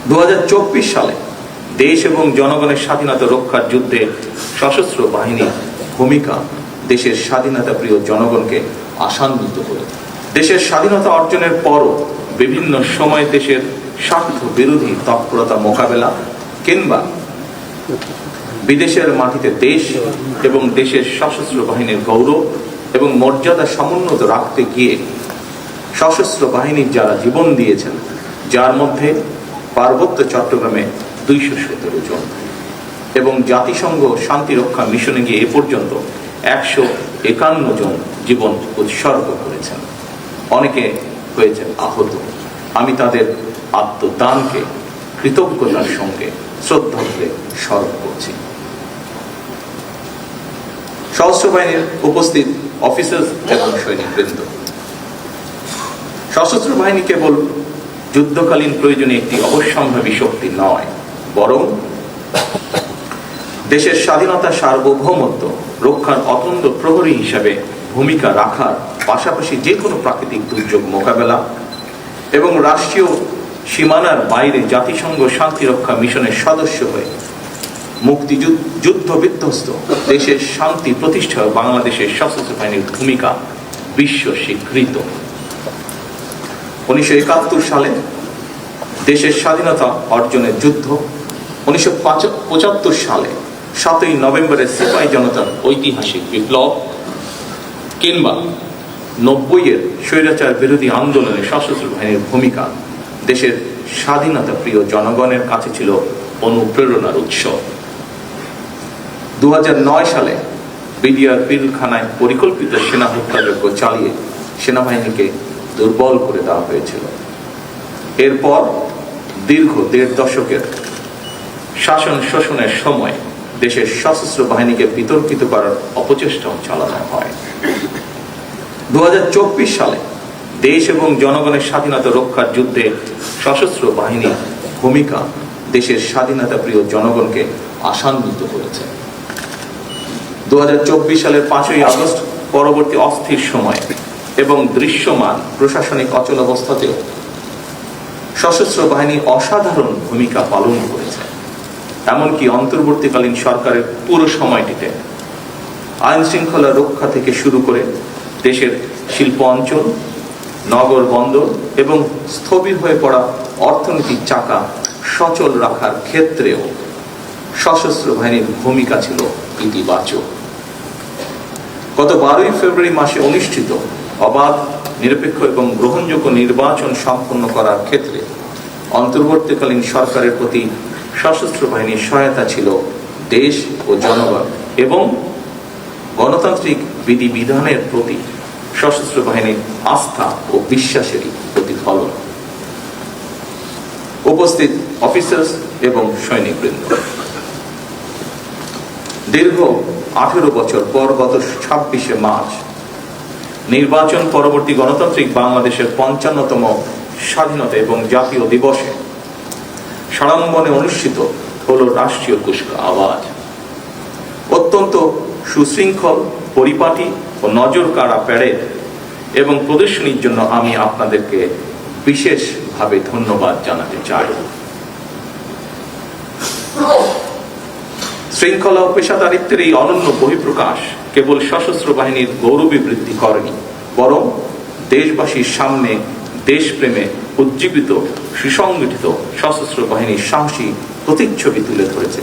2024 সালে দেশ এবং জনগণের স্বাধীনতা রক্ষার যুদ্ধে সশস্ত্র বাহিনীর ভূমিকা দেশের স্বাধীনতা প্রিয় জনগণকে আশান্বিত করেছে। দেশের স্বাধীনতা অর্জনের পরও বিভিন্ন সময় দেশের স্বার্থ বিরোধী তৎপরতা মোকাবেলা কিংবা বিদেশের মাটিতে দেশ এবং দেশের সশস্ত্র বাহিনীর গৌরব এবং মর্যাদা সমুন্নত রাখতে গিয়ে সশস্ত্র বাহিনীর যারা জীবন দিয়েছেন, যার মধ্যে পার্বত্য চট্টগ্রামে 217 জন এবং জাতিসংঘ শান্তিরক্ষা মিশনে গিয়ে এ পর্যন্ত 151 জন জীবন উৎসর্গ করেছেন। অনেকে হয়েছেন আহত। আমি তাদের আত্মদানকে কৃতজ্ঞতার সঙ্গে শ্রদ্ধা করে স্মরণ করছি। সশস্ত্র বাহিনীর উপস্থিত অফিসার এবং সৈনিকবৃন্দ, সশস্ত্র বাহিনী কেবল যুদ্ধকালীন প্রয়োজনে একটি অবশ্যম্ভাবী শক্তি নয়, বরং দেশের স্বাধীনতা সার্বভৌমত্ব রক্ষার অতন্দ্র প্রহরী হিসাবে ভূমিকা রাখার পাশাপাশি যে কোনো প্রাকৃতিক দুর্যোগ মোকাবেলা এবং রাষ্ট্রীয় সীমানার বাইরে জাতিসংঘ শান্তিরক্ষা মিশনের সদস্য হয়ে মুক্তিযুদ্ধ বিধ্বস্ত দেশের শান্তি প্রতিষ্ঠায় বাংলাদেশের সশস্ত্র বাহিনীর ভূমিকা বিশ্ব স্বীকৃত। 1971 সালে দেশের স্বাধীনতা অর্জনের যুদ্ধ, 1975 সালে 7ই নভেম্বরের সিপাহী জনতার ঐতিহাসিক বিপ্লব কিংবা 90-এর স্বৈরাচার বিরোধী আন্দোলনে সশস্ত্র বাহিনীর ভূমিকা দেশের স্বাধীনতা প্রিয় জনগণের কাছে ছিল অনুপ্রেরণার উৎস। 2009 সালে বিডিআর পিলখানায় পরিকল্পিত সেনা হত্যাযজ্ঞ চালিয়ে সেনাবাহিনীকে দুর্বল করে দেওয়া হয়েছিল। এরপর দীর্ঘ 1.5 দশকের শাসন শোষণের সময় দেশের সশস্ত্র বাহিনীকে বিতর্কিত করার অপচেষ্টাও চালানো হয়। 2024 সালে দেশ এবং জনগণের স্বাধীনতা রক্ষার যুদ্ধে সশস্ত্র বাহিনীর ভূমিকা দেশের স্বাধীনতা প্রিয় জনগণকে আশান্বিত করেছে। 2024 সালের 5ই আগস্ট পরবর্তী অস্থির সময় এবং দৃশ্যমান প্রশাসনিক অচলাবস্থাতেও সশস্ত্র বাহিনী অসাধারণ ভূমিকা পালন করেছে। এমনকি অন্তর্বর্তীকালীন সরকারের পুরো সময়টিতে আইন শৃঙ্খলা রক্ষা থেকে শুরু করে দেশের শিল্প অঞ্চল, নগর বন্দর এবং স্থবির হয়ে পড়া অর্থনীতির চাকা সচল রাখার ক্ষেত্রেও সশস্ত্র বাহিনীর ভূমিকা ছিল ইতিবাচক। গত 12ই ফেব্রুয়ারি মাসে অনুষ্ঠিত অবাধ, নিরপেক্ষ এবং গ্রহণযোগ্য নির্বাচন সম্পন্ন করার ক্ষেত্রে অন্তর্বর্তীকালীন সরকারের প্রতি সশস্ত্র বাহিনীর সহায়তা ছিল দেশ ও জনগণ এবং গণতান্ত্রিক বিধিবিধানের প্রতি সশস্ত্র বাহিনীর আস্থা ও বিশ্বাসেরই প্রতিফলন। উপস্থিত অফিসার এবং সৈনিকবৃন্দ, দীর্ঘ 18 বছর পর গত 26শে মার্চ নির্বাচন পরবর্তী গণতান্ত্রিক বাংলাদেশের 55তম স্বাধীনতা এবং জাতীয় দিবসে সাড়ম্বরে অনুষ্ঠিত হলো রাষ্ট্রীয় কুচকাওয়াজ। অত্যন্ত সুশৃঙ্খল, পরিপাটি ও নজর কাড়া প্যারেড এবং প্রদর্শনীর জন্য আমি আপনাদেরকে বিশেষভাবে ধন্যবাদ জানাতে চাই। শৃঙ্খলা ও পেশাদারিত্বের এই অনন্য বহিঃপ্রকাশ কেবল সশস্ত্র বাহিনীর গৌরবী বৃদ্ধি করেনি, বরং দেশবাসীর সামনে দেশপ্রেমে উজ্জীবিত সুসংগঠিত সশস্ত্র বাহিনীর সাহসী প্রতিচ্ছবি তুলে ধরেছে,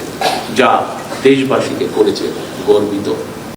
যা দেশবাসীকে করেছে গর্বিত।